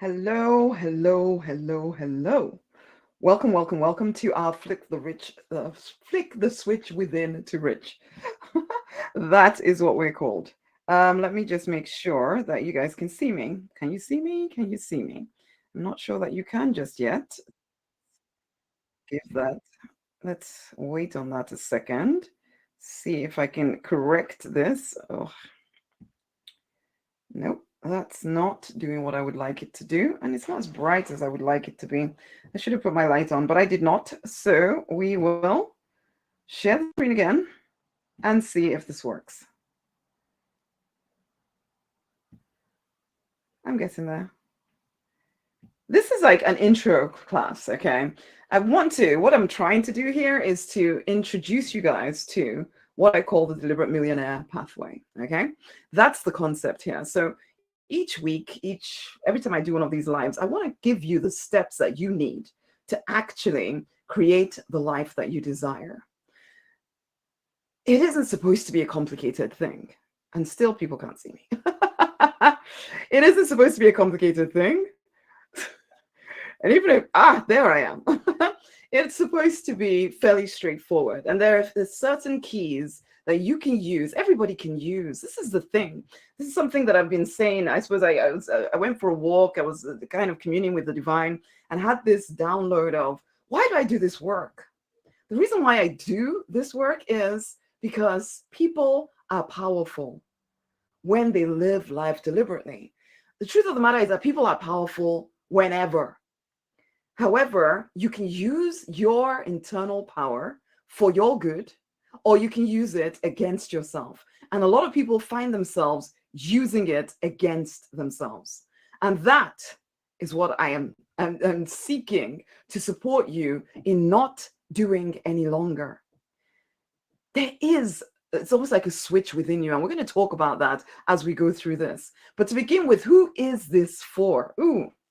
Hello, hello, hello, hello. Welcome, welcome, welcome to our Flick the Switch Within to Rich. That is what we're called. Let me just make sure that you guys can see me. Can you see me? Can you see me? I'm not sure that you can just yet. Give that. Let's wait on that a second. See if I can correct this. Oh, nope, that's not doing what I would like it to do. And it's not as bright as I would like it to be. I should have put my light on, but I did not. So we will share the screen again and see if this works. I'm getting there. This is like an intro class, okay? What I'm trying to do here is to introduce you guys to what I call the deliberate millionaire pathway, okay? That's the concept here. So each week, every time I do one of these lives, I want to give you the steps that you need to actually create the life that you desire. It isn't supposed to be a complicated thing, and still people can't see me. It isn't supposed to be a complicated thing. And even if, there I am. It's supposed to be fairly straightforward. And there's certain keys that you can use. Everybody can use. This is the thing. This is something that I've been saying. I suppose I went for a walk. I was kind of communing with the divine and had this download of, why do I do this work? The reason why I do this work is because people are powerful when they live life deliberately. The truth of the matter is that people are powerful whenever. However, you can use your internal power for your good, or you can use it against yourself. And a lot of people find themselves using it against themselves. And that is what I'm seeking to support you in not doing any longer. It's almost like a switch within you. And we're going to talk about that as we go through this. But to begin with, who is this for?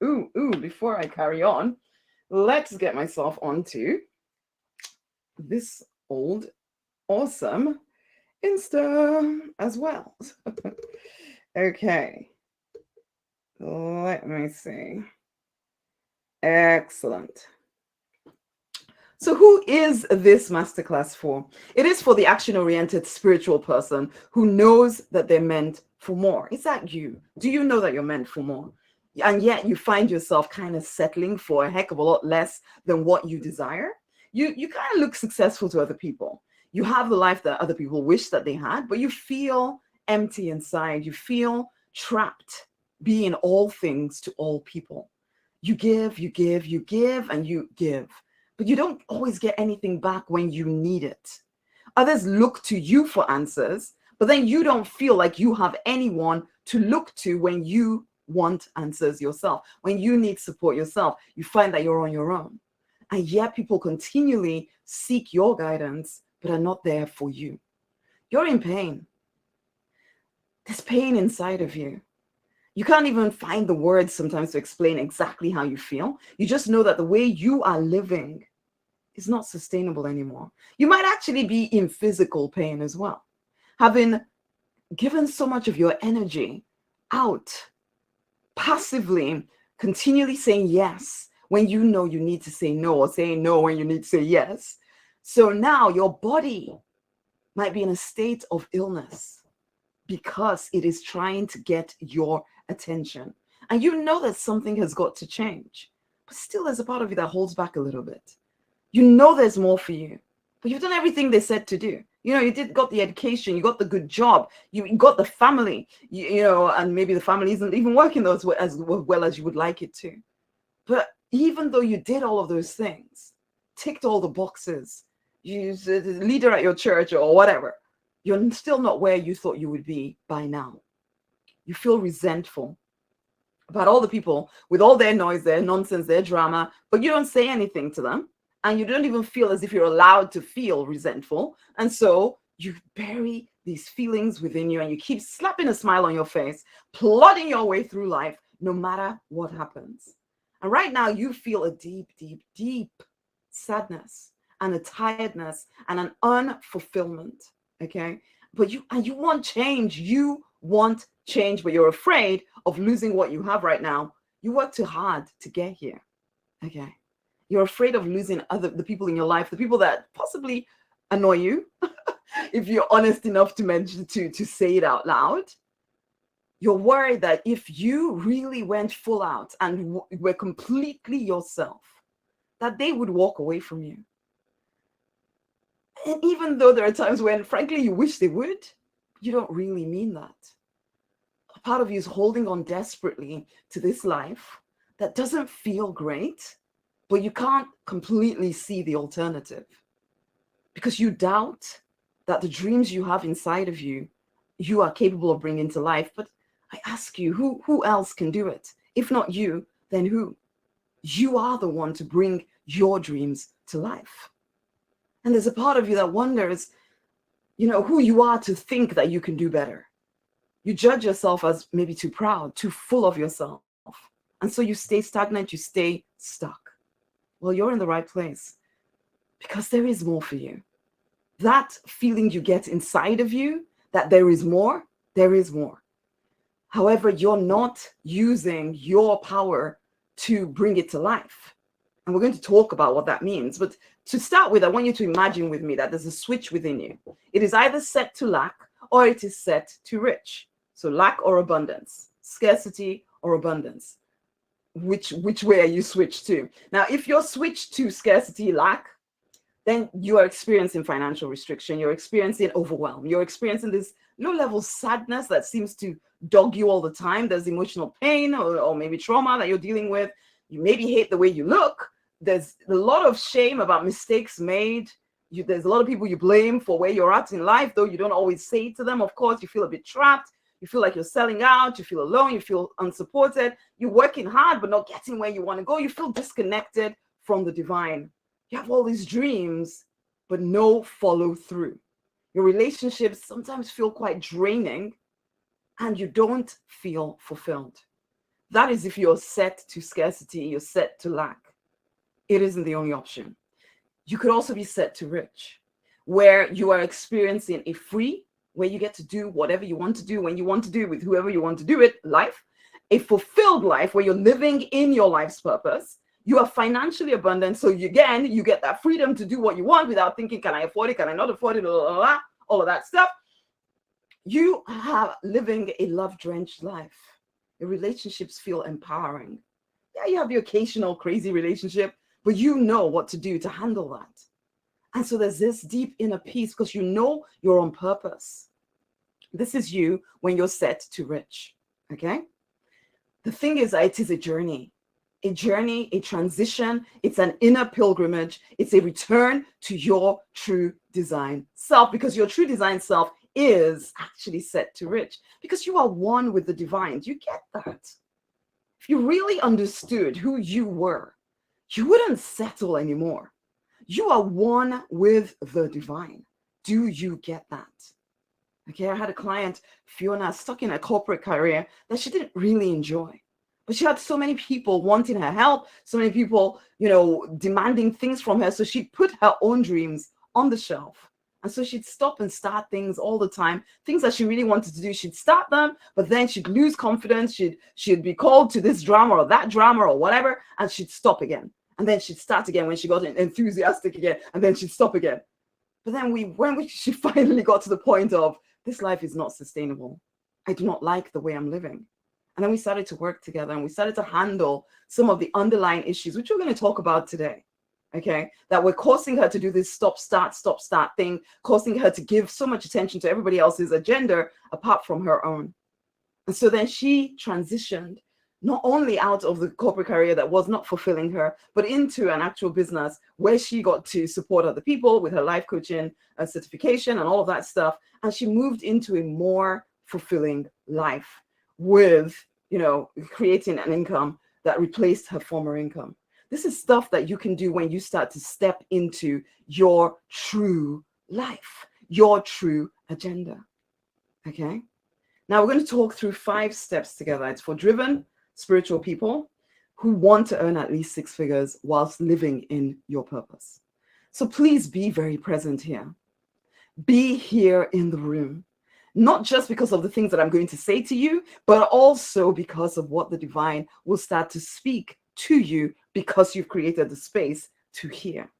Before I carry on, let's get myself onto this old awesome Insta as well. Okay. Let me see. Excellent. So who is this masterclass for? It is for the action-oriented spiritual person who knows that they're meant for more. Is that you? Do you know that you're meant for more? And yet you find yourself kind of settling for a heck of a lot less than what you desire. You kind of look successful to other people. You have the life that other people wish that they had, but you feel empty inside. You feel trapped being all things to all people. You give, and you give. But you don't always get anything back when you need it. Others look to you for answers, but then you don't feel like you have anyone to look to when you want answers yourself. When you need support yourself, you find that you're on your own. And yet people continually seek your guidance, but are not there for you. You're in pain. There's pain inside of you. You can't even find the words sometimes to explain exactly how you feel. You just know that the way you are living is not sustainable anymore. You might actually be in physical pain as well, having given so much of your energy out, passively, continually saying yes when you know you need to say no, or saying no when you need to say yes. So now your body might be in a state of illness because it is trying to get your attention. And you know that something has got to change, but still there's a part of you that holds back a little bit. You know there's more for you, but you've done everything they said to do. You know, got the education, you got the good job, you got the family, and maybe the family isn't even working as well as you would like it to. But even though you did all of those things, ticked all the boxes, you're the leader at your church or whatever, you're still not where you thought you would be by now. You feel resentful about all the people with all their noise, their nonsense, their drama, but you don't say anything to them. And you don't even feel as if you're allowed to feel resentful. And so you bury these feelings within you and you keep slapping a smile on your face, plodding your way through life, no matter what happens. And right now you feel a deep, deep, deep sadness and a tiredness and an unfulfillment. Okay. But you want change. You want change, but you're afraid of losing what you have right now You work too hard to get here. Okay. You're afraid of losing the people in your life, the people that possibly annoy you, if you're honest enough to mention to say it out loud. You're worried that if you really went full out and were completely yourself, that they would walk away from you. And even though there are times when, frankly, you wish they would, you don't really mean that. A part of you is holding on desperately to this life that doesn't feel great, but you can't completely see the alternative because you doubt that the dreams you have inside of you, you are capable of bringing to life. But I ask you, who else can do it? If not you, then who? You are the one to bring your dreams to life. And there's a part of you that wonders, who you are to think that you can do better. You judge yourself as maybe too proud, too full of yourself. And so you stay stagnant, you stay stuck. Well, you're in the right place because there is more for you. That feeling you get inside of you that there is more, there is more. However, you're not using your power to bring it to life. And we're going to talk about what that means. But to start with, I want you to imagine with me that there's a switch within you. It is either set to lack or it is set to rich. So lack or abundance, scarcity or abundance. Which way are you switched to? Now, if you're switched to scarcity, lack, then you are experiencing financial restriction. You're experiencing overwhelm. You're experiencing this low-level sadness that seems to dog you all the time. There's emotional pain or maybe trauma that you're dealing with. You maybe hate the way you look. There's a lot of shame about mistakes made. There's a lot of people you blame for where you're at in life, though you don't always say it to them. Of course, you feel a bit trapped. You feel like you're selling out. You feel alone. You feel unsupported. You're working hard, but not getting where you want to go. You feel disconnected from the divine. You have all these dreams, but no follow through. Your relationships sometimes feel quite draining and you don't feel fulfilled. That is if you're set to scarcity, you're set to lack. It isn't the only option. You could also be set to rich, where you are experiencing a free, where you get to do whatever you want to do, when you want to do it, with whoever you want to do it, life, a fulfilled life where you're living in your life's purpose. You are financially abundant. So you get that freedom to do what you want without thinking, can I afford it? Can I not afford it? Blah, blah, blah, all of that stuff. You are living a love-drenched life. Your relationships feel empowering. Yeah, you have the occasional crazy relationship, but you know what to do to handle that. And so there's this deep inner peace because you know you're on purpose. This is you when you're set to rich, okay? The thing is that it is a journey, a transition. It's an inner pilgrimage. It's a return to your true design self, because your true design self is actually set to rich because you are one with the divine. Do you get that? If you really understood who you were, you wouldn't settle anymore. You are one with the divine. Do you get that? Okay, I had a client, Fiona, stuck in a corporate career that she didn't really enjoy. But she had so many people wanting her help, so many people, demanding things from her. So she put her own dreams on the shelf. And so she'd stop and start things all the time, things that she really wanted to do. She'd start them, but then she'd lose confidence. She'd be called to this drama or that drama or whatever, and she'd stop again. And then she'd start again when she got enthusiastic again, and then she'd stop again. But then she finally got to the point of, this life is not sustainable. I do not like the way I'm living. And then we started to work together and we started to handle some of the underlying issues, which we're going to talk about today. Okay, that were causing her to do this stop, start thing, causing her to give so much attention to everybody else's agenda apart from her own. And so then she transitioned not only out of the corporate career that was not fulfilling her, but into an actual business where she got to support other people with her life coaching certification and all of that stuff. And she moved into a more fulfilling life with, creating an income that replaced her former income. This is stuff that you can do when you start to step into your true life, your true agenda. Okay. Now we're going to talk through 5 steps together. It's for driven spiritual people who want to earn at least 6 figures whilst living in your purpose. So please be very present here. Be here in the room. not just because of the things that I'm going to say to you, but also because of what the divine will start to speak to you because you've created the space to hear.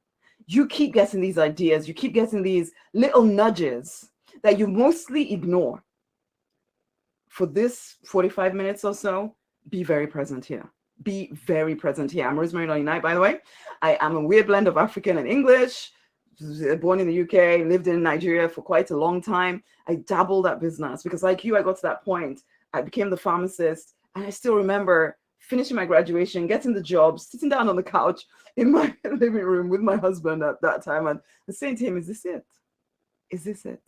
You keep getting these ideas, you keep getting these little nudges that you mostly ignore. For this 45 minutes or so, be very present here. Be very present here. I'm Rosemary Lonnie Knight, by the way. I am a weird blend of African and English. Born in the UK, lived in Nigeria for quite a long time. I dabbled at business because, like you, I got to that point. I became the pharmacist, and I still remember finishing my graduation, getting the job, sitting down on the couch in my living room with my husband at that time, and saying to him, "Is this it? Is this it?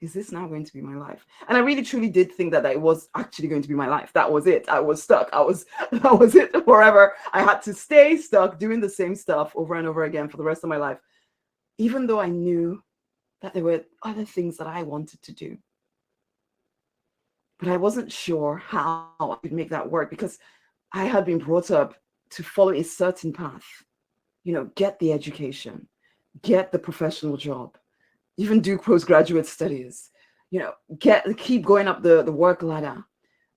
Is this now going to be my life?" And I really truly did think that it was actually going to be my life. That was it. I was stuck. That was it forever. I had to stay stuck doing the same stuff over and over again for the rest of my life, even though I knew that there were other things that I wanted to do. But I wasn't sure how I could make that work because I had been brought up to follow a certain path. Get the education, get the professional job, even do postgraduate studies, keep going up the work ladder.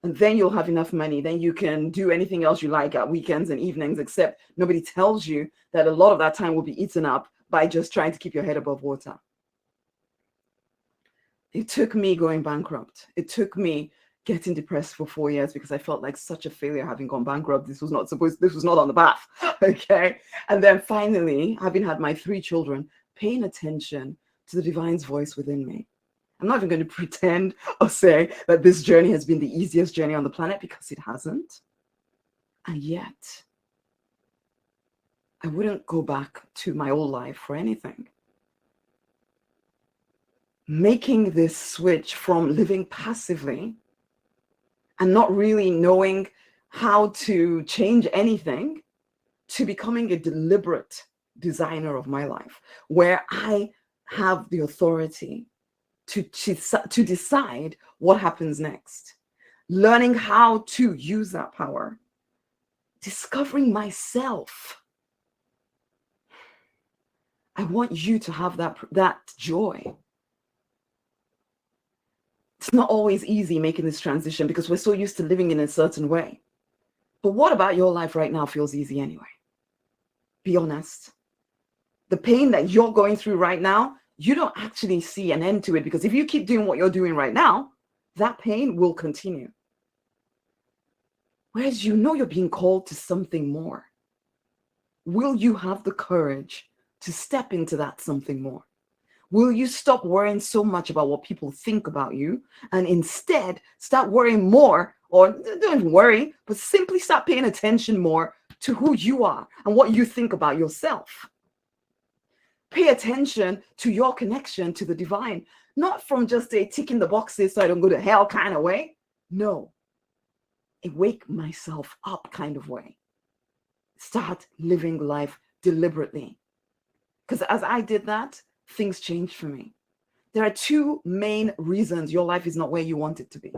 And then you'll have enough money. Then you can do anything else you like at weekends and evenings, except nobody tells you that a lot of that time will be eaten up by just trying to keep your head above water. It took me going bankrupt. It took me getting depressed for 4 years because I felt like such a failure having gone bankrupt. This was not on the path. Okay. And then finally, having had my 3 children, paying attention to the divine's voice within me. I'm not even going to pretend or say that this journey has been the easiest journey on the planet, because it hasn't. And yet, I wouldn't go back to my old life for anything. Making this switch from living passively and not really knowing how to change anything to becoming a deliberate designer of my life, where I have the authority to decide what happens next, learning how to use that power, discovering myself. I want you to have that joy. It's not always easy making this transition because we're so used to living in a certain way. But what about your life right now feels easy anyway? Be honest. The pain that you're going through right now, you don't actually see an end to it, because if you keep doing what you're doing right now, that pain will continue. Whereas you're being called to something more. Will you have the courage to step into that something more? Will you stop worrying so much about what people think about you and instead start worrying more, or don't even worry, but simply start paying attention more to who you are and what you think about yourself? Pay attention to your connection to the divine, not from just a ticking the boxes so I don't go to hell kind of way. No, a wake myself up kind of way. Start living life deliberately. Because as I did that, things changed for me. There are 2 main reasons your life is not where you want it to be.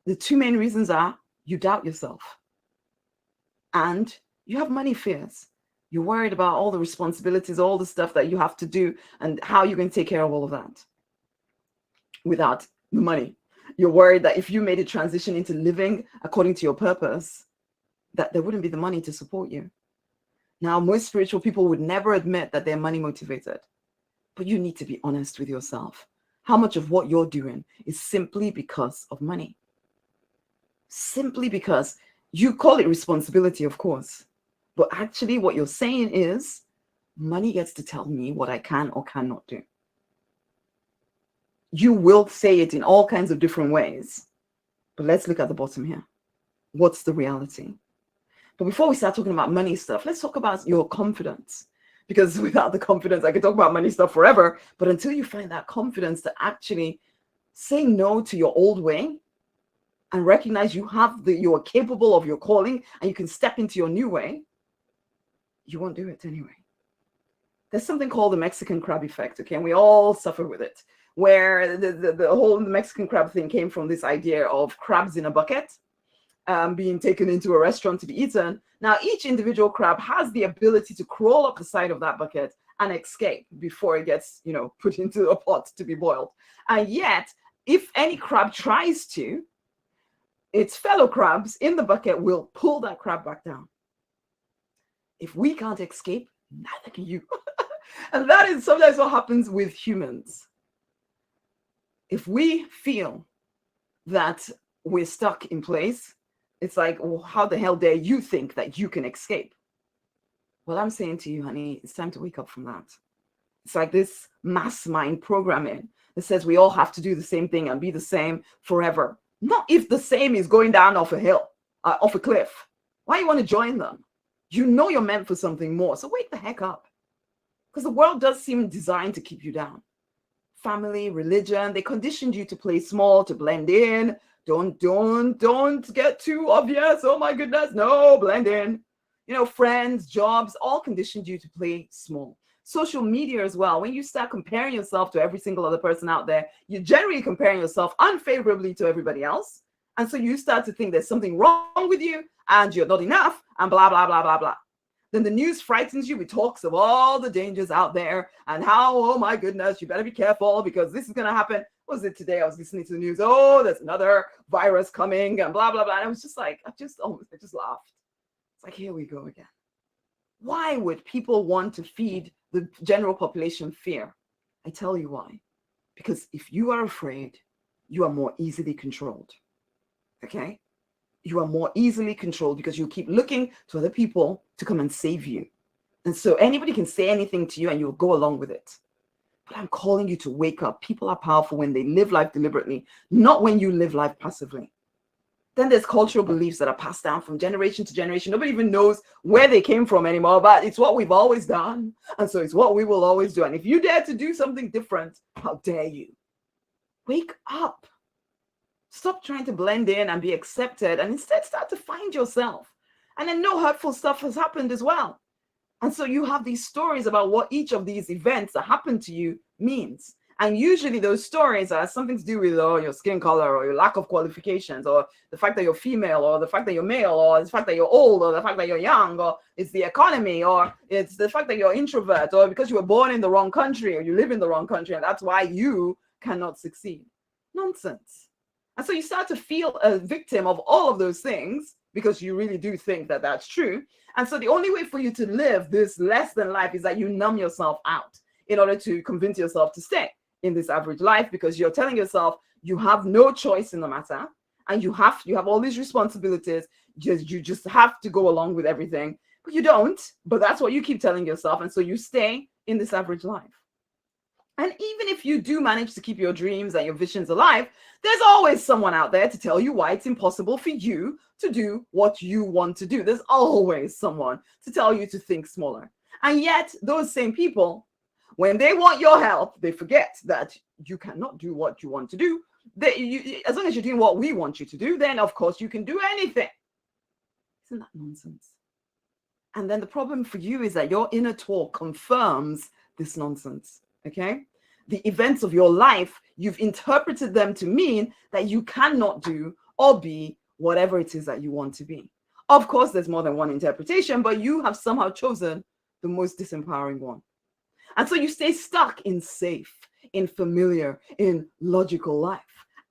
The 2 main reasons are: you doubt yourself and you have money fears. You're worried about all the responsibilities, all the stuff that you have to do, and how you're going to take care of all of that without the money. You're worried that if you made a transition into living according to your purpose, that there wouldn't be the money to support you. Now, most spiritual people would never admit that they're money motivated, but you need to be honest with yourself. How much of what you're doing is simply because of money? Simply because you call it responsibility, of course, but actually what you're saying is, money gets to tell me what I can or cannot do. You will say it in all kinds of different ways, but let's look at the bottom here. What's the reality? But before we start talking about money stuff, let's talk about your confidence. Because without the confidence, I could talk about money stuff forever. But until you find that confidence to actually say no to your old way and recognize you are capable of your calling and you can step into your new way, you won't do it anyway. There's something called the Mexican crab effect, okay? And we all suffer with it, where the whole Mexican crab thing came from this idea of crabs in a bucket being taken into a restaurant to be eaten. Now, each individual crab has the ability to crawl up the side of that bucket and escape before it gets, put into a pot to be boiled. And yet, if any crab tries to, its fellow crabs in the bucket will pull that crab back down. If we can't escape, neither can you. And that is sometimes what happens with humans. If we feel that we're stuck in place, it's like, well, how the hell dare you think that you can escape? Well, I'm saying to you, honey, it's time to wake up from that. It's like this mass mind programming that says we all have to do the same thing and be the same forever. Not if the same is going down off a hill, off a cliff. Why you want to join them? You know you're meant for something more. So wake the heck up. Because the world does seem designed to keep you down. Family, religion, they conditioned you to play small, to blend in. Don't get too obvious. Oh my goodness, no, blend in. You know, friends, jobs, all conditioned you to play small. Social media as well. When you start comparing yourself to every single other person out there, you're generally comparing yourself unfavorably to everybody else. And so you start to think there's something wrong with you and you're not enough and blah, blah, blah, blah, blah. Then the news frightens you with talks of all the dangers out there and how, oh my goodness, you better be careful because this is going to happen. What was it today? I was listening to the news. Oh, there's another virus coming and blah, blah, blah. And I was just like, I just laughed. It's like, here we go again. Why would people want to feed the general population fear? I tell you why. Because if you are afraid, you are more easily controlled. Okay? You are more easily controlled because you keep looking to other people to come and save you. And so anybody can say anything to you and you'll go along with it. But I'm calling you to wake up. People are powerful when they live life deliberately, not when you live life passively. Then there's cultural beliefs that are passed down from generation to generation. Nobody even knows where they came from anymore, but it's what we've always done. And so it's what we will always do. And if you dare to do something different, how dare you? Wake up. Stop trying to blend in and be accepted and instead start to find yourself. And then no hurtful stuff has happened as well. And so you have these stories about what each of these events that happened to you means. And usually those stories are something to do with your skin color or your lack of qualifications or the fact that you're female or the fact that you're male or the fact that you're old or the fact that you're young or it's the economy or it's the fact that you're introvert or because you were born in the wrong country or you live in the wrong country and that's why you cannot succeed. Nonsense. And so you start to feel a victim of all of those things because you really do think that that's true. And so the only way for you to live this less than life is that you numb yourself out in order to convince yourself to stay in this average life because you're telling yourself you have no choice in the matter and you have all these responsibilities. You just have to go along with everything, but you don't. But that's what you keep telling yourself. And so you stay in this average life. And even if you do manage to keep your dreams and your visions alive, there's always someone out there to tell you why it's impossible for you to do what you want to do. There's always someone to tell you to think smaller. And yet those same people, when they want your help, they forget that you cannot do what you want to do. As long as you're doing what we want you to do, then of course you can do anything. Isn't that nonsense? And then the problem for you is that your inner talk confirms this nonsense. Okay? The events of your life, you've interpreted them to mean that you cannot do or be whatever it is that you want to be. Of course, there's more than one interpretation, but you have somehow chosen the most disempowering one. And so you stay stuck in safe, in familiar, in logical life.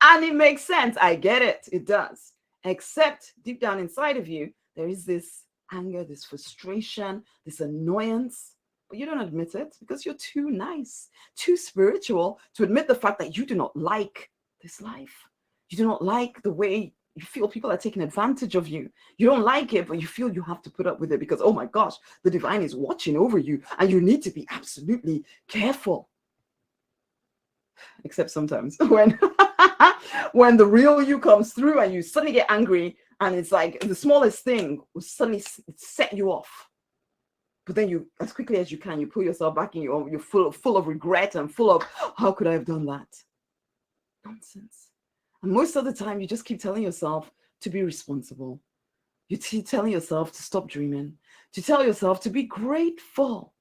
And it makes sense. I get it. It does. Except deep down inside of you, there is this anger, this frustration, this annoyance. But you don't admit it because you're too nice, too spiritual to admit the fact that you do not like this life. You do not like the way you feel people are taking advantage of you. You don't like it, but you feel you have to put up with it because, oh my gosh, the divine is watching over you and you need to be absolutely careful. Except sometimes when the real you comes through and you suddenly get angry and it's like the smallest thing will suddenly set you off. But then you, as quickly as you can, you pull yourself back and you're full of regret and full of, how could I have done that? Nonsense. And most of the time, you just keep telling yourself to be responsible. You keep telling yourself to stop dreaming, to tell yourself to be grateful.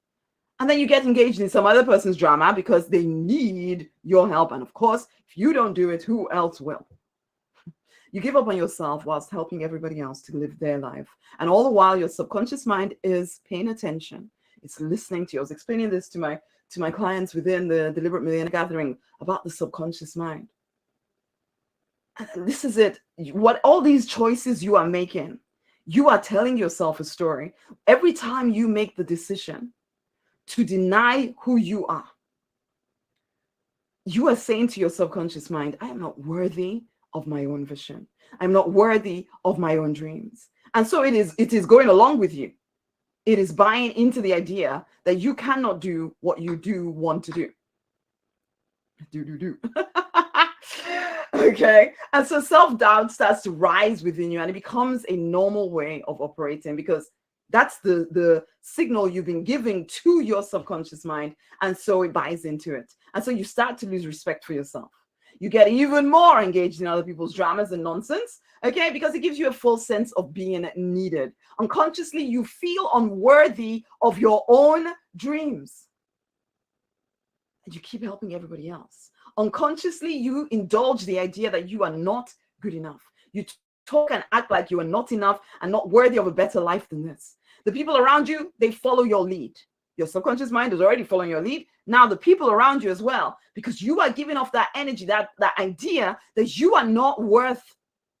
And then you get engaged in some other person's drama because they need your help. And of course, if you don't do it, who else will? You give up on yourself whilst helping everybody else to live their life. And all the while, your subconscious mind is paying attention. It's listening to you. I was explaining this to my clients within the Deliberate Millionaire Gathering about the subconscious mind. This is it. What all these choices you are making, you are telling yourself a story. Every time you make the decision to deny who you are saying to your subconscious mind, I am not worthy of my own vision. I'm not worthy of my own dreams. And so it is going along with you. It is buying into the idea that you cannot do what you do want to do. Do. Okay. And so self-doubt starts to rise within you, and it becomes a normal way of operating, because that's the signal you've been giving to your subconscious mind. And so it buys into it. And so you start to lose respect for yourself. You get even more engaged in other people's dramas and nonsense, okay? Because it gives you a full sense of being needed. Unconsciously, you feel unworthy of your own dreams. And you keep helping everybody else. Unconsciously, you indulge the idea that you are not good enough. You talk and act like you are not enough and not worthy of a better life than this. The people around you, they follow your lead. Your subconscious mind is already following your lead. Now the people around you as well, because you are giving off that energy, that idea that you are not worth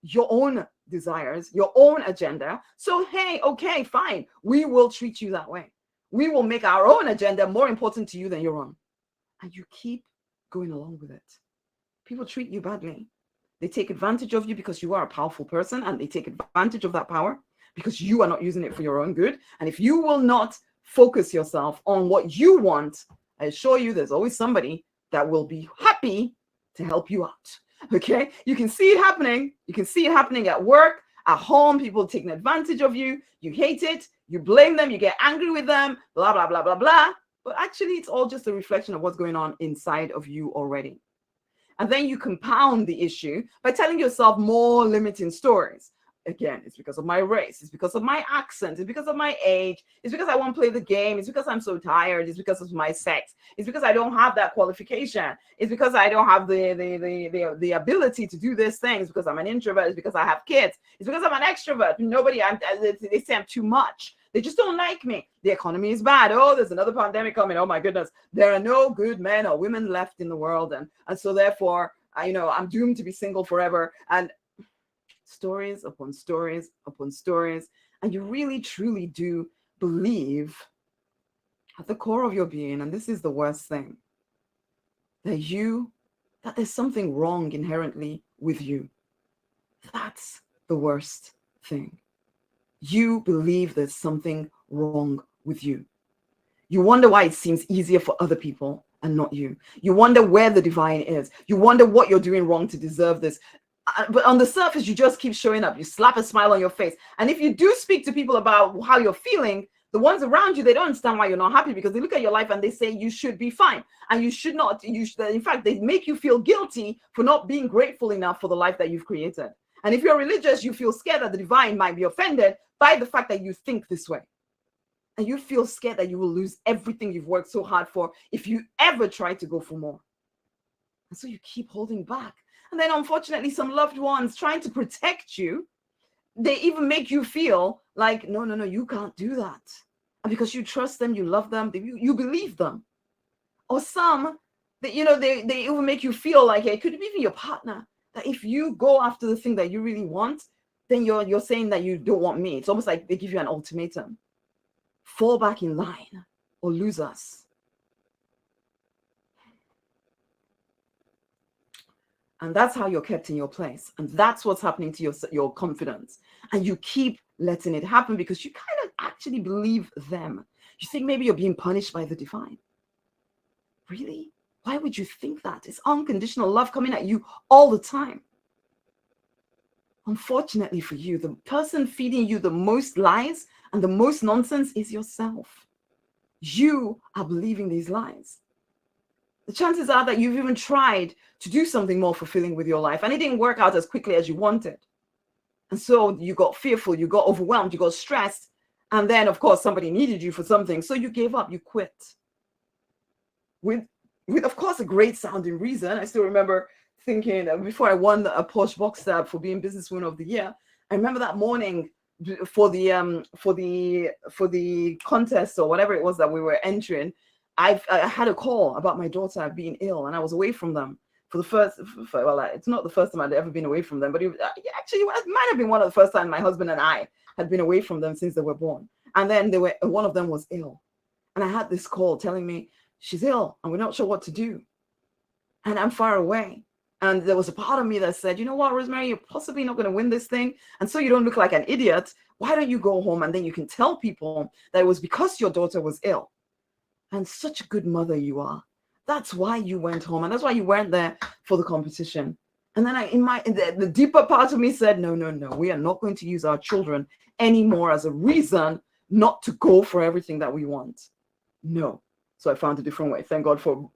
your own desires, your own agenda. So, hey, okay, fine. We will treat you that way. We will make our own agenda more important to you than your own. And you keep going along with it. People treat you badly. They take advantage of you because you are a powerful person, and they take advantage of that power because you are not using it for your own good. And if you will not focus yourself on what you want, I assure you there's always somebody that will be happy to help you out. Okay? You can see it happening. You can see it happening at work, at home, people taking advantage of you. You hate it. You blame them. You get angry with them, blah, blah, blah, blah, blah. But actually, it's all just a reflection of what's going on inside of you already. And then you compound the issue by telling yourself more limiting stories. Again, it's because of my race. It's because of my accent. It's because of my age. It's because I won't play the game. It's because I'm so tired. It's because of my sex. It's because I don't have that qualification. It's because I don't have the ability to do these things. Because I'm an introvert. It's because I have kids. It's because I'm an extrovert. They say I'm too much. They just don't like me. The economy is bad. Oh, there's another pandemic coming. Oh my goodness. There are no good men or women left in the world. And so therefore, I'm doomed to be single forever. And stories upon stories upon stories. And you really, truly do believe at the core of your being, and this is the worst thing, that there's something wrong inherently with you. That's the worst thing. You believe there's something wrong with you. You wonder why it seems easier for other people and not you. You wonder where the divine is. You wonder what you're doing wrong to deserve this. But on the surface, you just keep showing up. You slap a smile on your face. And if you do speak to people about how you're feeling, the ones around you, they don't understand why you're not happy, because they look at your life and they say you should be fine. And you should not. In fact, they make you feel guilty for not being grateful enough for the life that you've created. And if you're religious, you feel scared that the divine might be offended by the fact that you think this way. And you feel scared that you will lose everything you've worked so hard for if you ever try to go for more. And so you keep holding back. And then unfortunately, some loved ones trying to protect you, they even make you feel like, no, you can't do that. And because you trust them, you love them, you believe them. Or some, they even make you feel like, it could be even your partner, that if you go after the thing that you really want, then you're saying that you don't want me. It's almost like they give you an ultimatum. Fall back in line or lose us. And that's how you're kept in your place. And that's what's happening to your confidence. And you keep letting it happen because you kind of actually believe them. You think maybe you're being punished by the divine. Really? Why would you think that? It's unconditional love coming at you all the time. Unfortunately for you, the person feeding you the most lies and the most nonsense is yourself. You are believing these lies. The chances are that you've even tried to do something more fulfilling with your life and it didn't work out as quickly as you wanted. And so you got fearful, you got overwhelmed, you got stressed. And then, of course, somebody needed you for something. So you gave up, you quit. With of course, a great sounding reason. I still remember thinking before I won a Porsche box tab for being Businesswoman of the Year, I remember that morning for the contest or whatever it was that we were entering, I had a call about my daughter being ill and I was away from them for the well, it's not the first time I'd ever been away from them, but actually, it might have been one of the first time my husband and I had been away from them since they were born. And then one of them was ill. And I had this call telling me she's ill and we're not sure what to do. And I'm far away. And there was a part of me that said, you know what, Rosemary, you're possibly not going to win this thing. And so you don't look like an idiot. Why don't you go home and then you can tell people that it was because your daughter was ill. And such a good mother you are. That's why you went home. And that's why you weren't there for the competition. And then the deeper part of me said, no, we are not going to use our children anymore as a reason not to go for everything that we want. No. So I found a different way. Thank God for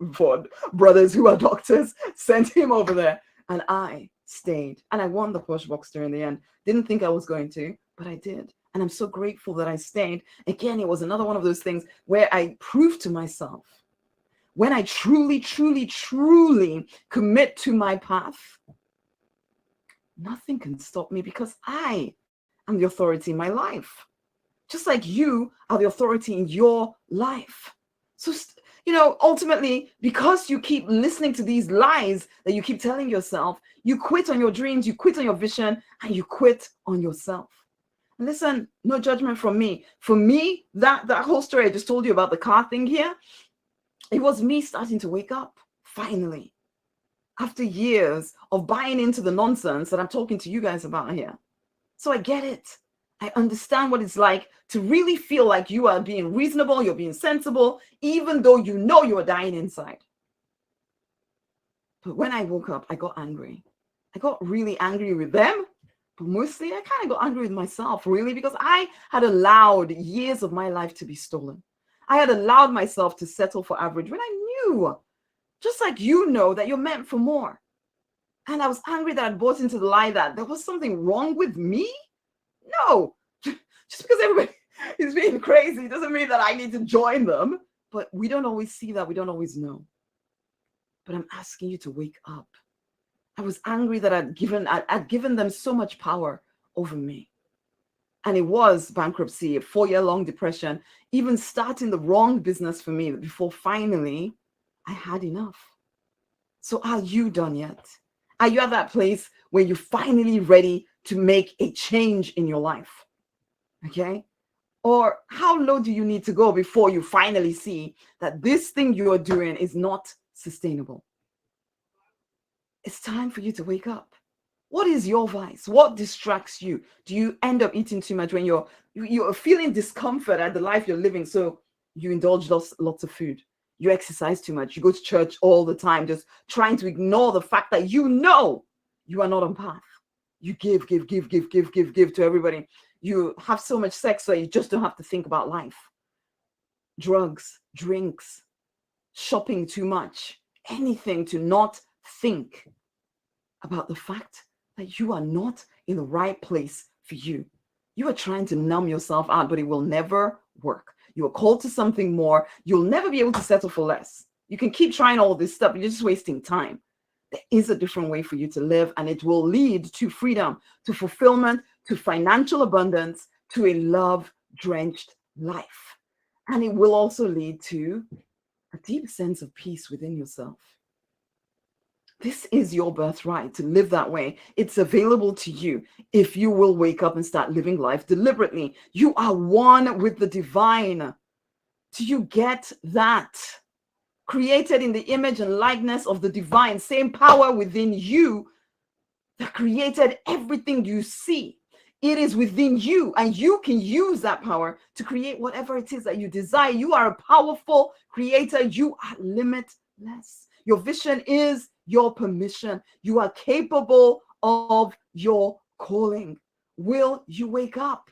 brothers who are doctors, sent him over there. And I stayed. And I won the push Boxster in the end. Didn't think I was going to, but I did. And I'm so grateful that I stayed. Again, it was another one of those things where I proved to myself, when I truly, truly, truly commit to my path, nothing can stop me because I am the authority in my life. Just like you are the authority in your life. So, ultimately, because you keep listening to these lies that you keep telling yourself, you quit on your dreams, you quit on your vision, and you quit on yourself. And listen, no judgment from me. For me, that whole story I just told you about the car thing here, it was me starting to wake up, finally, after years of buying into the nonsense that I'm talking to you guys about here. So I get it. I understand what it's like to really feel like you are being reasonable, you're being sensible, even though you know you are dying inside. But when I woke up, I got angry. I got really angry with them, but mostly I kind of got angry with myself, really, because I had allowed years of my life to be stolen. I had allowed myself to settle for average when I knew, just like you know, that you're meant for more. And I was angry that I'd bought into the lie that there was something wrong with me. No, just because everybody is being crazy doesn't mean that I need to join them. But we don't always see that. We don't always know. But I'm asking you to wake up. I was angry that I'd given them so much power over me. And it was bankruptcy, a 4-year-long depression, even starting the wrong business for me before finally I had enough. So are you done yet? Are you at that place where you're finally ready to make a change in your life? Okay? Or how low do you need to go before you finally see that this thing you're doing is not sustainable? It's time for you to wake up. What is your vice? What distracts you? Do you end up eating too much when you're feeling discomfort at the life you're living? So you indulge lots of food. You exercise too much. You go to church all the time, just trying to ignore the fact that you know you are not on path. You give to everybody. You have so much sex so you just don't have to think about life. Drugs, drinks, shopping too much, anything to not think about the fact that you are not in the right place for you. You are trying to numb yourself out, but it will never work. You are called to something more. You'll never be able to settle for less. You can keep trying all this stuff. You're just wasting time. There is a different way for you to live, and it will lead to freedom, to fulfillment, to financial abundance, to a love-drenched life. And it will also lead to a deep sense of peace within yourself. This is your birthright to live that way. It's available to you if you will wake up and start living life deliberately. You are one with the divine. Do you get that? Created in the image and likeness of the divine, same power within you that created everything you see. It is within you, and you can use that power to create whatever it is that you desire. You are a powerful creator. You are limitless. Your vision is your permission. You are capable of your calling. Will you wake up?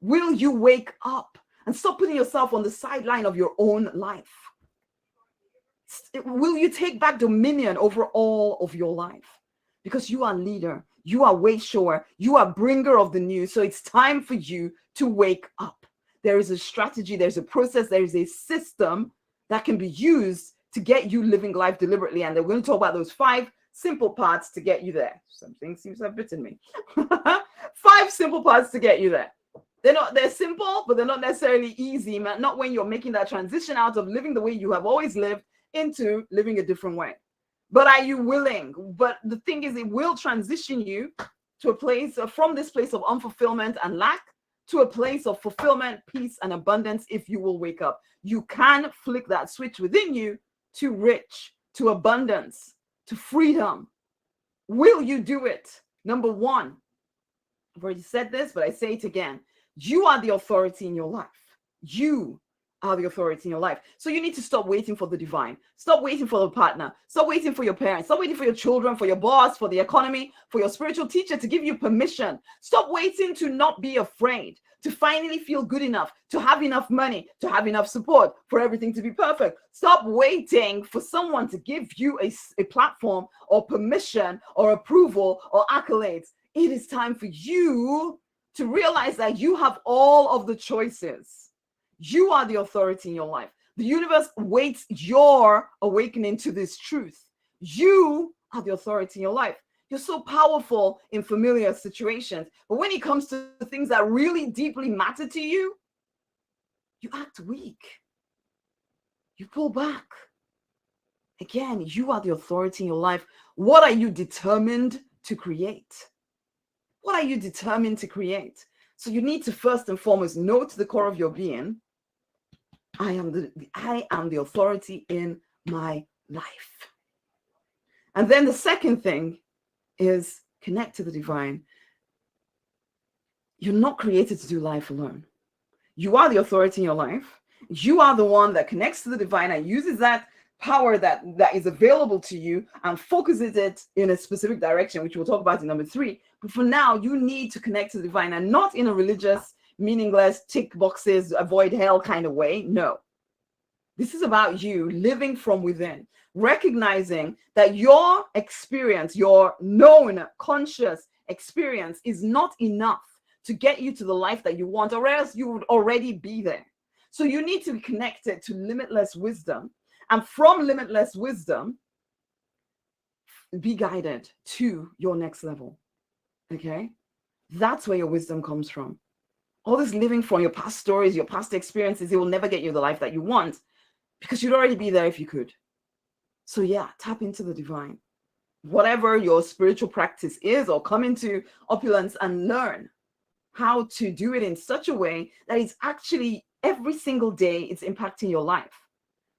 Will you wake up and stop putting yourself on the sideline of your own life? Will you take back dominion over all of your life? Because you are leader, you are way shower, you are bringer of the news. So it's time for you to wake up. There is a strategy, there's a process, there is a system that can be used to get you living life deliberately. And we're going to talk about those 5 simple parts to get you there. Something seems to have bitten me. 5 simple parts to get you there. They're simple, but they're not necessarily easy. Not when you're making that transition out of living the way you have always lived into living a different way. But are you willing? But the thing is, it will transition you to a place from this place of unfulfillment and lack to a place of fulfillment, peace, and abundance if you will wake up. You can flick that switch within you to rich, to abundance, to freedom. Will you do it? Number one, I've already said this, but I say it again. You are the authority in your life. You are the authority in your life. So you need to stop waiting for the divine. Stop waiting for the partner. Stop waiting for your parents. Stop waiting for your children, for your boss, for the economy, for your spiritual teacher to give you permission. Stop waiting to not be afraid, to finally feel good enough, to have enough money, to have enough support, for everything to be perfect. Stop waiting for someone to give you a platform or permission or approval or accolades. It is time for you to realize that you have all of the choices. You are the authority in your life. The universe waits your awakening to this truth. You are the authority in your life. You're so powerful in familiar situations. But when it comes to things that really deeply matter to you, you act weak. You pull back. Again, you are the authority in your life. What are you determined to create? What are you determined to create? So you need to first and foremost know to the core of your being, I am the authority in my life. And then the second thing is connect to the divine. You're not created to do life alone. You are the authority in your life. You are the one that connects to the divine and uses that power that is available to you and focuses it in a specific direction, which we'll talk about in number 3. But for now, you need to connect to the divine, and not in a religious, meaningless, tick boxes, avoid hell kind of way. No. This is about you living from within, recognizing that your experience, your known conscious experience, is not enough to get you to the life that you want, or else you would already be there. So you need to be connected to limitless wisdom. And from limitless wisdom, be guided to your next level. Okay? That's where your wisdom comes from. All this living from your past stories, your past experiences, it will never get you the life that you want, because you'd already be there if you could. So yeah, tap into the divine. Whatever your spiritual practice is, or come into opulence and learn how to do it in such a way that it's actually every single day it's impacting your life.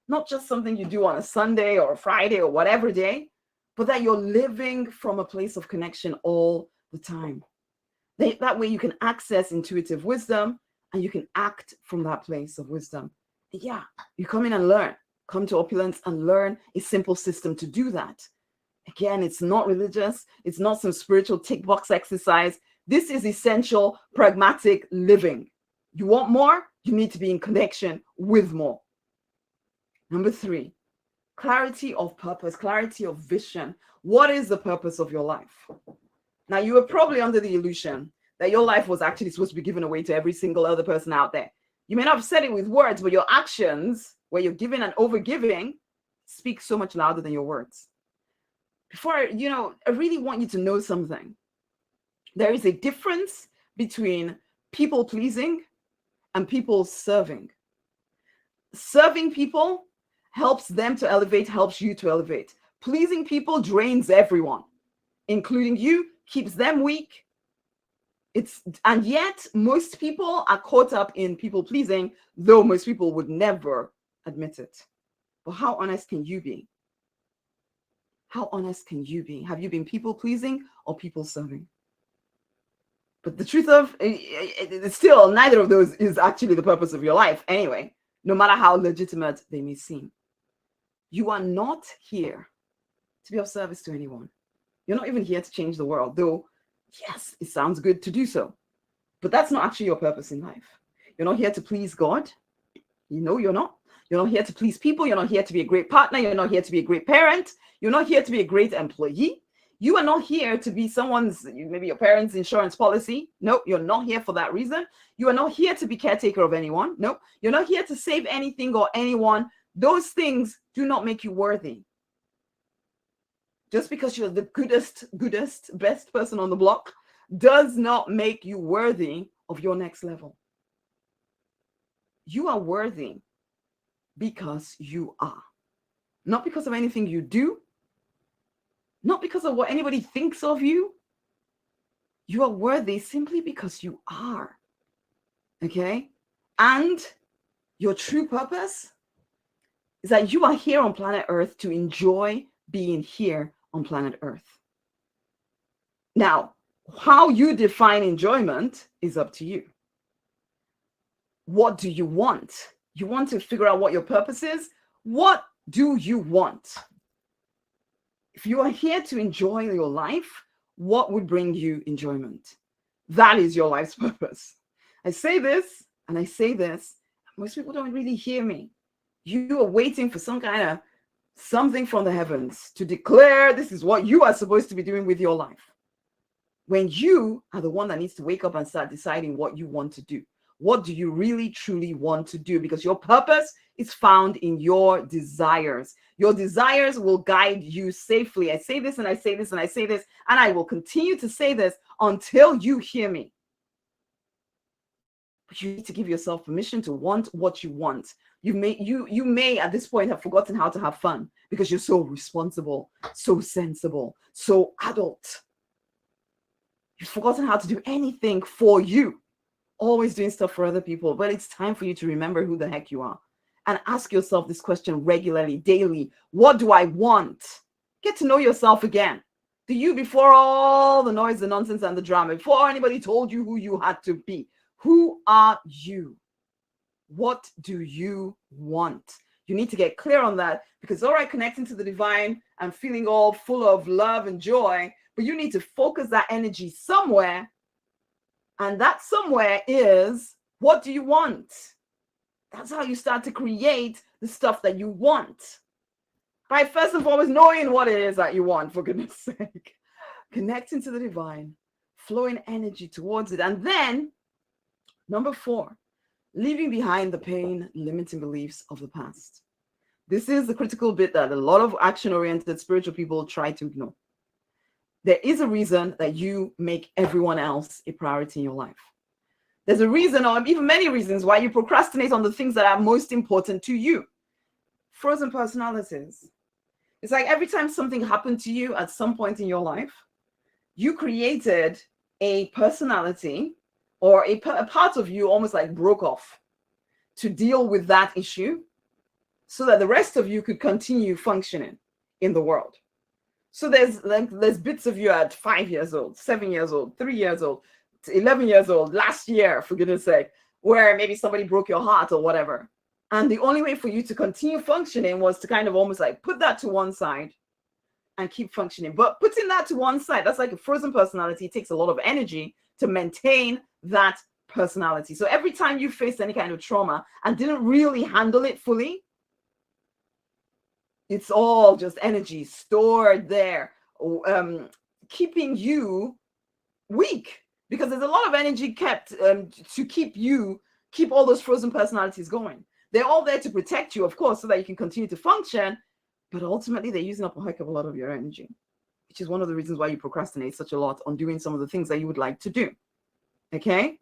Not just something you do on a Sunday or a Friday or whatever day, but that you're living from a place of connection all the time. That way you can access intuitive wisdom and you can act from that place of wisdom. Yeah, you come in and learn. Come to opulence and learn a simple system to do that. Again, it's not religious. It's not some spiritual tick box exercise. This is essential, pragmatic living. You want more? You need to be in connection with more. Number 3, clarity of purpose, clarity of vision. What is the purpose of your life? Now, you were probably under the illusion that your life was actually supposed to be given away to every single other person out there. You may not have said it with words, but your actions, where you're giving and overgiving, speak so much louder than your words. Before, I really want you to know something. There is a difference between people pleasing and people serving. Serving people helps them to elevate, helps you to elevate. Pleasing people drains everyone, including you, keeps them weak. And yet most people are caught up in people pleasing, though most people would never admit it. But how honest can you be? How honest can you be? Have you been people pleasing or people serving? But the truth of it's still, neither of those is actually the purpose of your life anyway, no matter how legitimate they may seem. You are not here to be of service to anyone. You're not even here to change the world, though, yes, it sounds good to do so. But that's not actually your purpose in life. You're not here to please God. You're not. You're not here to please people. You're not here to be a great partner. You're not here to be a great parent. You're not here to be a great employee. You are not here to be someone's, maybe your parents' insurance policy. No, you're not here for that reason. You are not here to be caretaker of anyone. No, you're not here to save anything or anyone. Those things do not make you worthy. Just because you're the goodest, best person on the block does not make you worthy of your next level. You are worthy because you are. Not because of anything you do, not because of what anybody thinks of you. You are worthy simply because you are. Okay? And your true purpose is that you are here on planet Earth to enjoy being here on planet Earth. Now, how you define enjoyment is up to you. What do you want? You want to figure out what your purpose is? What do you want? If you are here to enjoy your life, what would bring you enjoyment? That is your life's purpose. I say this and I say this. Most people don't really hear me. You are waiting for some kind of something from the heavens to declare this is what you are supposed to be doing with your life. When you are the one that needs to wake up and start deciding what you want to do. What do you really, truly want to do? Because your purpose is found in your desires. Your desires will guide you safely. I say this and I say this and I say this, and I will continue to say this until you hear me. But you need to give yourself permission to want what you want. You may at this point have forgotten how to have fun because you're so responsible, so sensible, so adult. You've forgotten how to do anything for you. Always doing stuff for other people. But it's time for you to remember who the heck you are and ask yourself this question regularly, daily. What do I want? Get to know yourself again. Do you, before all the noise, the nonsense, and the drama, before anybody told you who you had to be, who are you? What do you want? You need to get clear on that, because all right, connecting to the divine and feeling all full of love and joy, but you need to focus that energy somewhere. And that somewhere is, what do you want? That's how you start to create the stuff that you want. By first and foremost, knowing what it is that you want, for goodness sake. Connecting to the divine, flowing energy towards it. And then, number 4, leaving behind the pain, limiting beliefs of the past. This is the critical bit that a lot of action-oriented spiritual people try to ignore. There is a reason that you make everyone else a priority in your life. There's a reason, or even many reasons, why you procrastinate on the things that are most important to you. Frozen personalities. It's like every time something happened to you at some point in your life, you created a personality or a part of you almost like broke off to deal with that issue so that the rest of you could continue functioning in the world. So there's bits of you at 5 years old, 7 years old, 3 years old, 11 years old, last year, for goodness sake, where maybe somebody broke your heart or whatever. And the only way for you to continue functioning was to kind of almost like put that to one side and keep functioning. But putting that to one side, that's like a frozen personality. It takes a lot of energy to maintain that personality. So every time you faced any kind of trauma and didn't really handle it fully, it's all just energy stored there, keeping you weak, because there's a lot of energy kept to keep all those frozen personalities going. They're all there to protect you, of course, so that you can continue to function, but ultimately they're using up a heck of a lot of your energy, which is one of the reasons why you procrastinate such a lot on doing some of the things that you would like to do. Okay?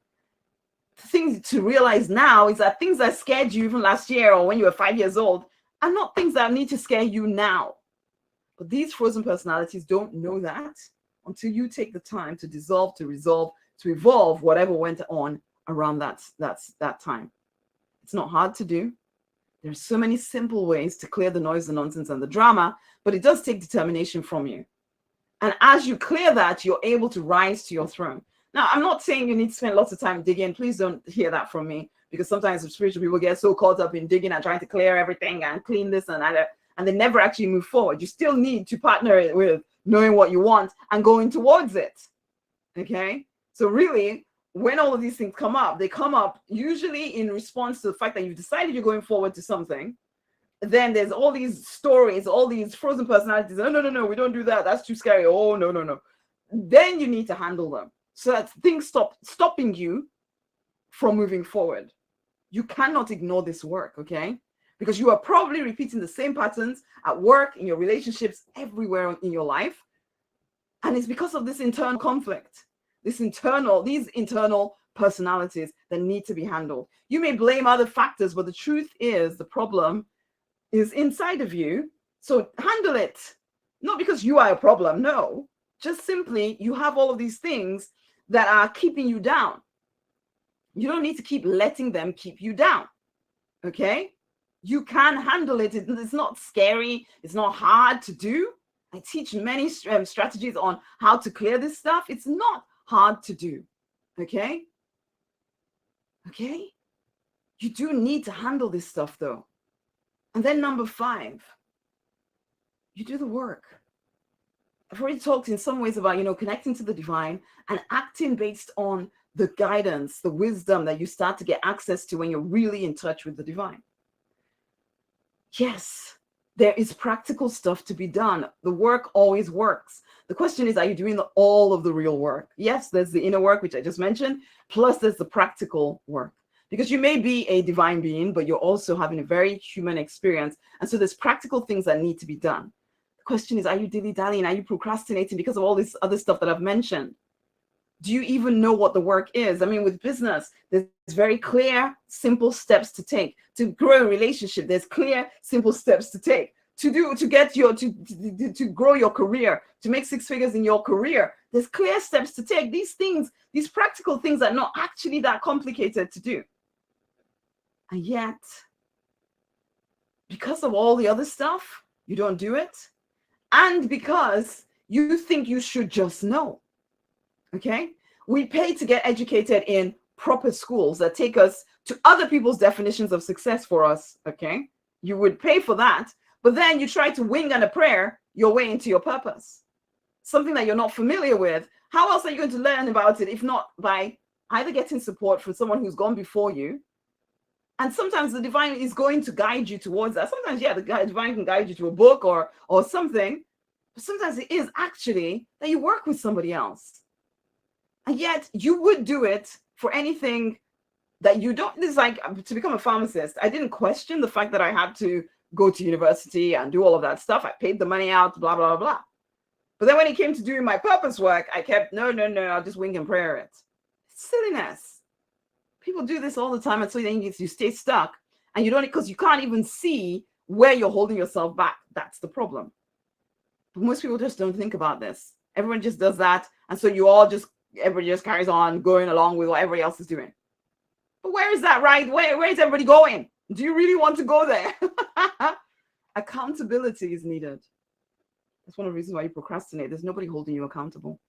The thing to realize now is that things that scared you even last year or when you were 5 years old are not things that need to scare you now. But these frozen personalities don't know that until you take the time to dissolve, to resolve, to evolve whatever went on around that time. It's not hard to do. There's so many simple ways to clear the noise, the nonsense, and the drama, but it does take determination from you. And as you clear that, you're able to rise to your throne. Now, I'm not saying you need to spend lots of time digging. Please don't hear that from me, because sometimes the spiritual people get so caught up in digging and trying to clear everything and clean this and that, and they never actually move forward. You still need to partner it with knowing what you want and going towards it. Okay? So really, when all of these things come up, they come up usually in response to the fact that you've decided you're going forward to something. Then there's all these stories, all these frozen personalities. Oh, no, we don't do that. That's too scary. Oh, no. Then you need to handle them so that things stop stopping you from moving forward. You cannot ignore this work, okay? Because you are probably repeating the same patterns at work, in your relationships, everywhere in your life. And it's because of this internal conflict, these internal personalities that need to be handled. You may blame other factors, but the truth is the problem is inside of you. So handle it. Not because you are a problem, no. Just simply, you have all of these things that are keeping you down. You don't need to keep letting them keep you down. Okay? You can handle it. It's not scary. It's not hard to do. I teach many strategies on how to clear this stuff. It's not hard to do. Okay? Okay? You do need to handle this stuff though. And then number 5, you do the work. I've already talked in some ways about, connecting to the divine and acting based on the guidance, the wisdom that you start to get access to when you're really in touch with the divine. Yes, there is practical stuff to be done. The work always works. The question is, are you doing all of the real work? Yes, there's the inner work, which I just mentioned, plus there's the practical work. Because you may be a divine being, but you're also having a very human experience. And so there's practical things that need to be done. The question is, are you dilly-dallying? Are you procrastinating because of all this other stuff that I've mentioned? Do you even know what the work is? I mean, with business, there's very clear, simple steps to take. To grow a relationship, there's clear, simple steps to take. To grow your career, to make 6 figures in your career, there's clear steps to take. These things, these practical things are not actually that complicated to do. And yet, because of all the other stuff, you don't do it. And because you think you should just know. Okay? We pay to get educated in proper schools that take us to other people's definitions of success for us. Okay? You would pay for that, but then you try to wing on a prayer your way into your purpose. Something that you're not familiar with. How else are you going to learn about it if not by either getting support from someone who's gone before you? And sometimes the divine is going to guide you towards that. Sometimes, yeah, the divine can guide you to a book or something. But sometimes it is actually that you work with somebody else. And yet you would do it for anything that you don't. This is like to become a pharmacist. I didn't question the fact that I had to go to university and do all of that stuff. I paid the money out, blah, blah, blah. But then when it came to doing my purpose work, I kept, no, I'll just wing and prayer it. It's silliness. People do this all the time. And so then you stay stuck and you don't, because you can't even see where you're holding yourself back. That's the problem. But most people just don't think about this. Everyone just does that. And so everybody just carries on going along with what everybody else is doing. But where is that right? Where is everybody going? Do you really want to go there? Accountability is needed. That's one of the reasons why you procrastinate. There's nobody holding you accountable.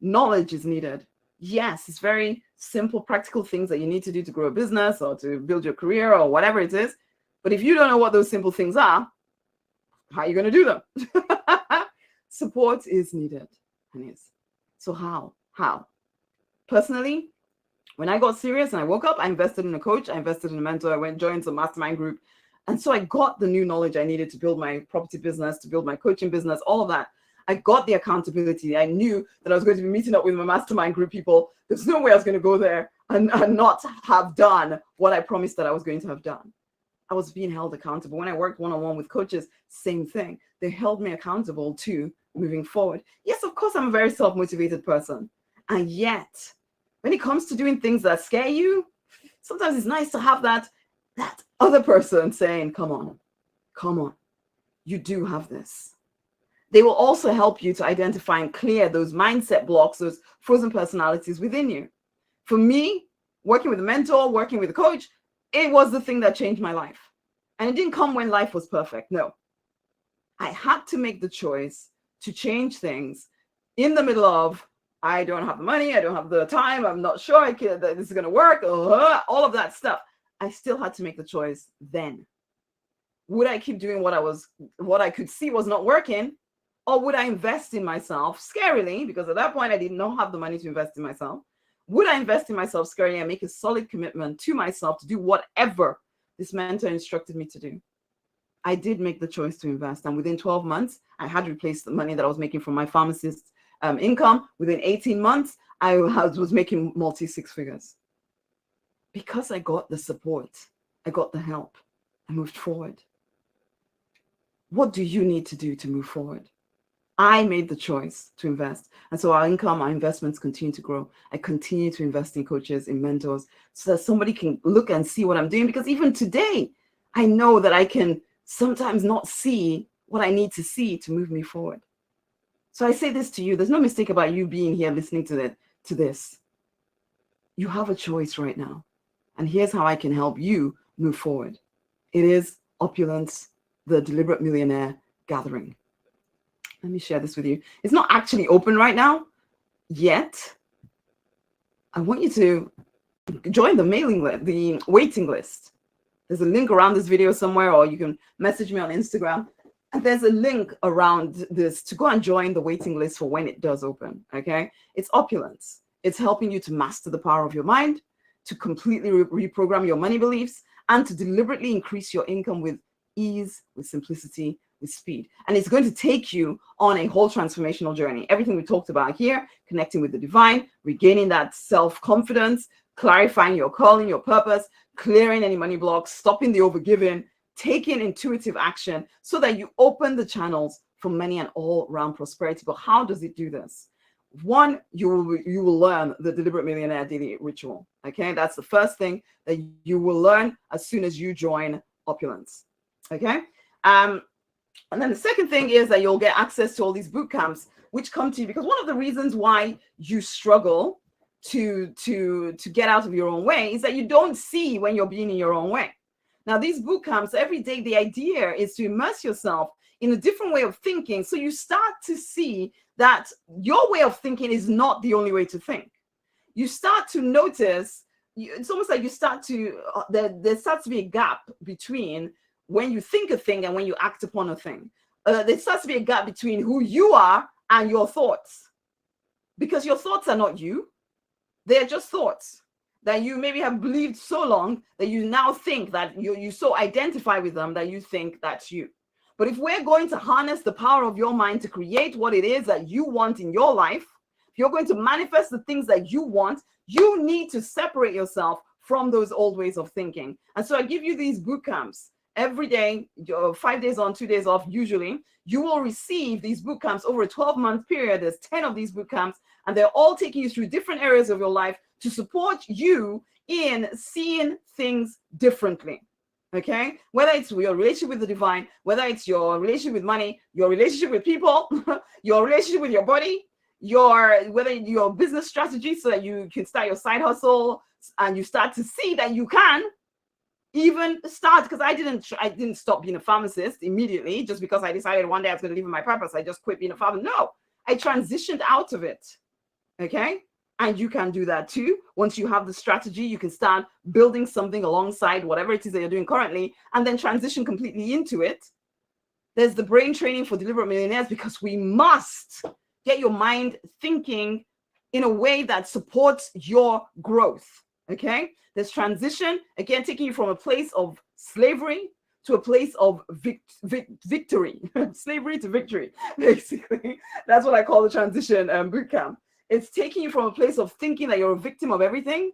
Knowledge is needed. Yes, it's very simple, practical things that you need to do to grow a business or to build your career or whatever it is. But if you don't know what those simple things are, how are you going to do them? Support is needed. So how? Personally, when I got serious and I woke up, I invested in a coach, I invested in a mentor, I joined some mastermind group. And so I got the new knowledge I needed to build my property business, to build my coaching business, all of that. I got the accountability. I knew that I was going to be meeting up with my mastermind group people. There's no way I was going to go there and not have done what I promised that I was going to have done. I was being held accountable. When I worked one-on-one with coaches, same thing. They held me accountable to moving forward. Yes, of course, I'm a very self-motivated person. And yet, when it comes to doing things that scare you, sometimes it's nice to have that other person saying, come on, you do have this. They will also help you to identify and clear those mindset blocks, those frozen personalities within you. For me, working with a mentor, working with a coach, it was the thing that changed my life. And it didn't come when life was perfect. No. I had to make the choice to change things in the middle of, I don't have the money, I don't have the time, I'm not sure that this is going to work, all of that stuff. I still had to make the choice then. Would I keep doing what I could see was not working? Or would I invest in myself scarily? Because at that point, I did not have the money to invest in myself. Would I invest in myself scarily and make a solid commitment to myself to do whatever this mentor instructed me to do? I did make the choice to invest. And within 12 months, I had replaced the money that I was making from my pharmacist income. Within 18 months, I was making multi 6 figures. Because I got the support, I got the help, I moved forward. What do you need to do to move forward? I made the choice to invest. And so our income, our investments continue to grow. I continue to invest in coaches, in mentors, so that somebody can look and see what I'm doing. Because even today, I know that I can sometimes not see what I need to see to move me forward. So I say this to you. There's no mistake about you being here listening to this. You have a choice right now. And here's how I can help you move forward. It is Opulence, the Deliberate Millionaire Gathering. Let me share this with you. It's not actually open right now yet. I want you to join the mailing list, the waiting list. There's a link around this video somewhere, or you can message me on Instagram. And there's a link around this to go and join the waiting list for when it does open. Okay. It's Opulence. It's helping you to master the power of your mind, to completely reprogram your money beliefs, and to deliberately increase your income with ease, with simplicity, with speed. And it's going to take you on a whole transformational journey. Everything we talked about here, connecting with the divine, regaining that self-confidence, clarifying your calling, your purpose, clearing any money blocks, stopping the overgiving, taking intuitive action so that you open the channels for money and all-round prosperity. But how does it do this? One, you will learn the Deliberate Millionaire Daily Ritual. Okay, that's the first thing that you will learn as soon as you join Opulence. Okay, and then the second thing is that you'll get access to all these boot camps, which come to you because one of the reasons why you struggle to get out of your own way is that you don't see when you're being in your own way. Now, these boot camps every day, the idea is to immerse yourself in a different way of thinking, so you start to see that your way of thinking is not the only way to think. You start to notice, it's almost like you start to, there starts to be a gap between when you think a thing and when you act upon a thing. There starts to be a gap between who you are and your thoughts. Because your thoughts are not you. They're just thoughts that you maybe have believed so long that you now think that you so identify with them that you think that's you. But if we're going to harness the power of your mind to create what it is that you want in your life, if you're going to manifest the things that you want, you need to separate yourself from those old ways of thinking. And so I give you these boot camps every day, 5 days on, 2 days off, usually. You will receive these boot camps over a 12-month period. There's 10 of these boot camps, and they're all taking you through different areas of your life to support you in seeing things differently. Okay, whether it's your relationship with the divine, whether it's your relationship with money, your relationship with people, your relationship with your body, whether your business strategy, so that you can start your side hustle and you start to see that you can even start. Because I didn't stop being a pharmacist immediately just because I decided one day I was going to live in my purpose. I just quit being a pharmacist. No, I transitioned out of it. Okay. And you can do that too. Once you have the strategy, you can start building something alongside whatever it is that you're doing currently, and then transition completely into it. There's the brain training for deliberate millionaires, because we must get your mind thinking in a way that supports your growth. Okay. There's transition, again, taking you from a place of slavery to a place of victory. Slavery to victory, basically. That's what I call the transition bootcamp. It's taking you from a place of thinking that you're a victim of everything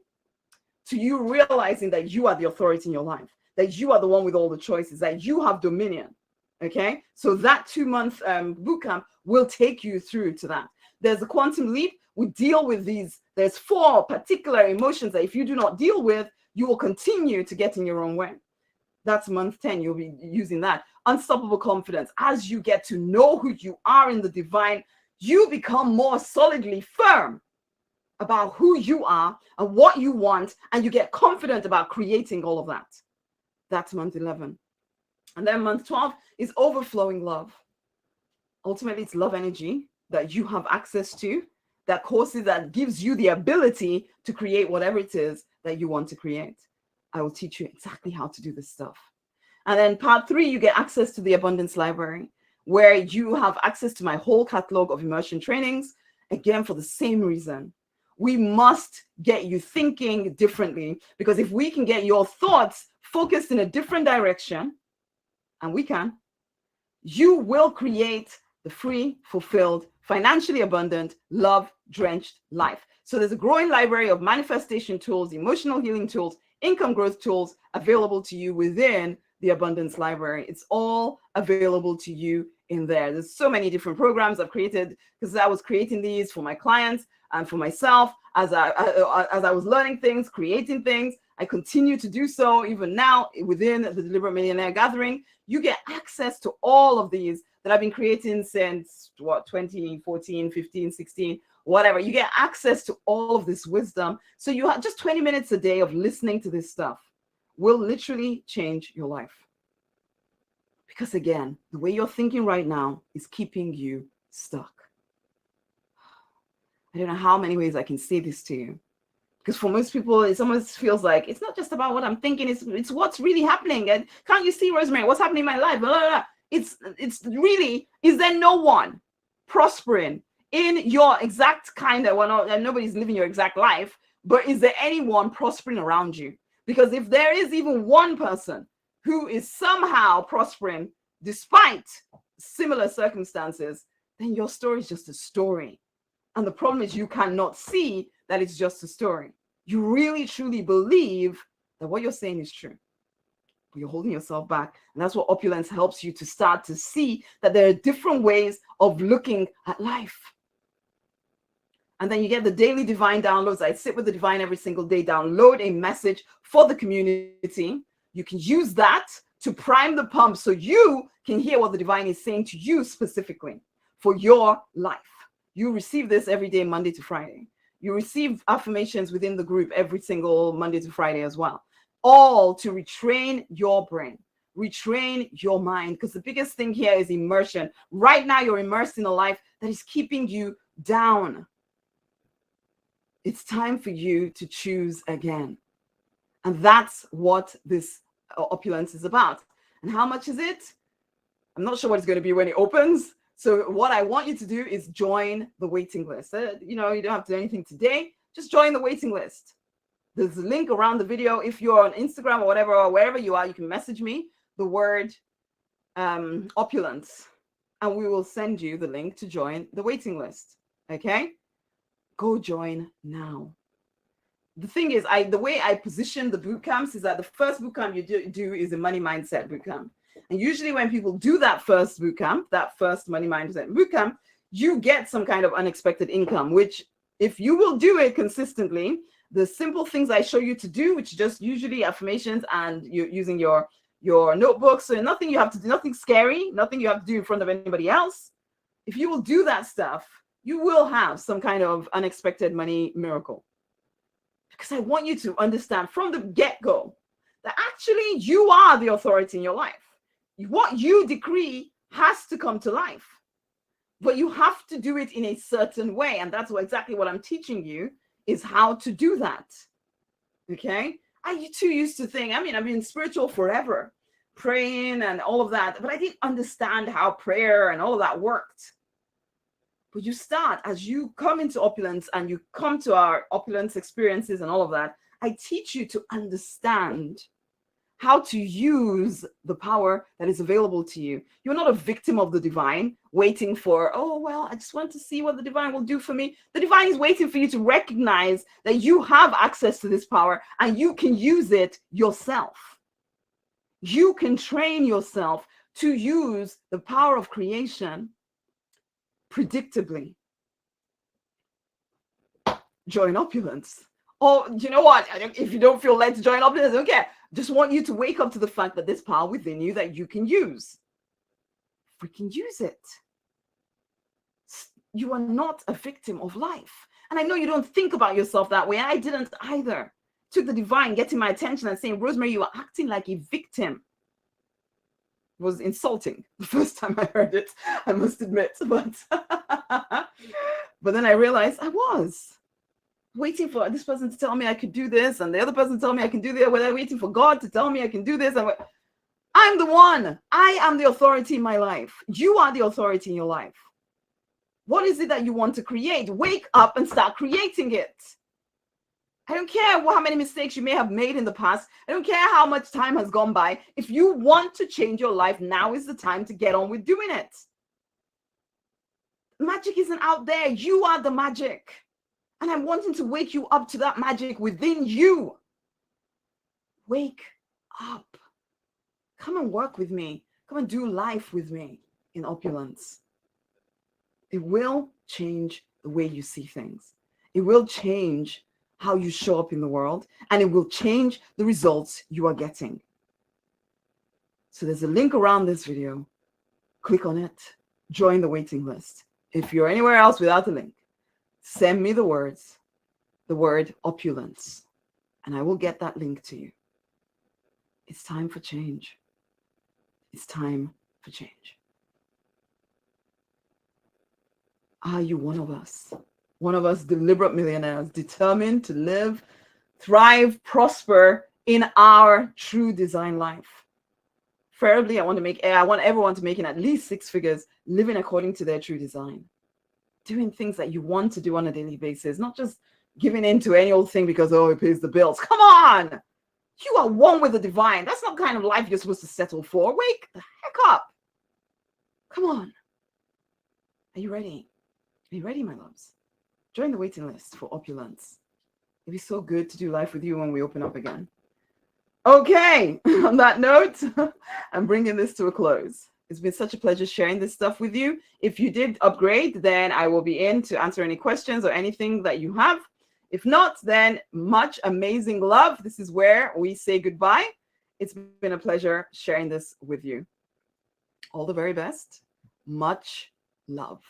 to you realizing that you are the authority in your life, that you are the one with all the choices, that you have dominion. Okay, so that 2-month bootcamp will take you through to that. There's a quantum leap. We deal with these. There's 4 particular emotions that if you do not deal with, you will continue to get in your own way. That's month 10. You'll be using that. Unstoppable confidence. As you get to know who you are in the divine, you become more solidly firm about who you are and what you want, and you get confident about creating all of that. That's month 11. And then month 12 is overflowing love. Ultimately, it's love energy that you have access to, that gives you the ability to create whatever it is that you want to create. I will teach you exactly how to do this stuff. And then part 3, you get access to the Abundance Library, where you have access to my whole catalog of immersion trainings, again, for the same reason. We must get you thinking differently, because if we can get your thoughts focused in a different direction, and we can, you will create the free, fulfilled, financially abundant, love-drenched life. So there's a growing library of manifestation tools, emotional healing tools, income growth tools available to you within the Abundance Library. It's all available to you in there. There's so many different programs I've created, because I was creating these for my clients and for myself as I was learning things, creating things. I continue to do so even now within the Deliberate Millionaire Gathering. You get access to all of these that I've been creating since 2014, 15, 16, whatever. You get access to all of this wisdom. So you have just 20 minutes a day of listening to this stuff will literally change your life. Because again, the way you're thinking right now is keeping you stuck. I don't know how many ways I can say this to you. Because for most people, it almost feels like it's not just about what I'm thinking, it's what's really happening. And can't you see, Rosemary, what's happening in my life? Blah, blah, blah. It's really, is there no one prospering in your exact kind of, well, no, nobody's living your exact life, but is there anyone prospering around you? Because if there is even one person who is somehow prospering despite similar circumstances, then your story is just a story. And the problem is you cannot see that it's just a story. You really, truly believe that what you're saying is true. But you're holding yourself back. And that's what opulence helps you to start to see, that there are different ways of looking at life. And then you get the daily divine downloads. I sit with the divine every single day, download a message for the community. You can use that to prime the pump so you can hear what the divine is saying to you specifically for your life. You receive this every day, Monday to Friday. You receive affirmations within the group every single Monday to Friday as well. All to retrain your brain, retrain your mind. Because the biggest thing here is immersion. Right now, you're immersed in a life that is keeping you down. It's time for you to choose again. And that's what this opulence is about. And how much is it? I'm not sure what it's going to be when it opens. So what I want you to do is join the waiting list. You don't have to do anything today. Just join the waiting list. There's a link around the video. If you're on Instagram or whatever, or wherever you are, you can message me the word opulence, and we will send you the link to join the waiting list. Okay? Go join now. The thing is, the way I position the boot camps is that the first boot camp you do is a money mindset boot camp. And usually when people do that first boot camp, that first money mindset boot camp, you get some kind of unexpected income, which if you will do it consistently, the simple things I show you to do, which just usually affirmations and you're using your notebooks, so nothing you have to do, nothing scary, nothing you have to do in front of anybody else. If you will do that stuff, you will have some kind of unexpected money miracle. Because I want you to understand from the get-go that actually you are the authority in your life. What you decree has to come to life, but you have to do it in a certain way. And that's exactly what I'm teaching you, is how to do that. Okay? I too used to think, I've been spiritual forever, praying and all of that, but I didn't understand how prayer and all of that worked. But you start, as you come into opulence and you come to our opulence experiences and all of that, I teach you to understand how to use the power that is available to you. You're not a victim of the divine, waiting for, oh, well, I just want to see what the divine will do for me. The divine is waiting for you to recognize that you have access to this power and you can use it yourself. You can train yourself to use the power of creation predictably. Join opulence. Or you know what? If you don't feel led to join opulence, I don't care. Just want you to wake up to the fact that there's power within you that you can use. Freaking use it. You are not a victim of life. And I know you don't think about yourself that way. I didn't either. It took the divine getting my attention and saying, Rosemary, you are acting like a victim. It was insulting the first time I heard it, I must admit. But then I realized I was waiting for this person to tell me I could do this, and the other person tell me I can do that. Whether waiting for God to tell me I can do this, and I'm the one. I am the authority in my life. You are the authority in your life. What is it that you want to create? Wake up and start creating it. I don't care how many mistakes you may have made in the past. I don't care how much time has gone by. If you want to change your life, now is the time to get on with doing it. Magic isn't out there. You are the magic. And I'm wanting to wake you up to that magic within you. Wake up. Come and work with me. Come and do life with me in opulence. It will change the way you see things. It will change how you show up in the world, and it will change the results you are getting. So there's a link around this video. Click on it. Join the waiting list. If you're anywhere else without the link, send me the word opulence, and I will get that link to you. It's time for change. It's time for change. Are you one of us? One of us deliberate millionaires determined to live, thrive, prosper in our true design life. Preferably, I want everyone to make at least 6 figures, living according to their true design. Doing things that you want to do on a daily basis, not just giving in to any old thing because, oh, it pays the bills. Come on! You are one with the divine. That's not the kind of life you're supposed to settle for. Wake the heck up. Come on. Are you ready? Are you ready, my loves? Join the waiting list for opulence. It'd be so good to do life with you when we open up again. Okay, on that note, I'm bringing this to a close. It's been such a pleasure sharing this stuff with you. If you did upgrade, then I will be in to answer any questions or anything that you have. If not, then much amazing love. This is where we say goodbye. It's been a pleasure sharing this with you. All the very best. Much love.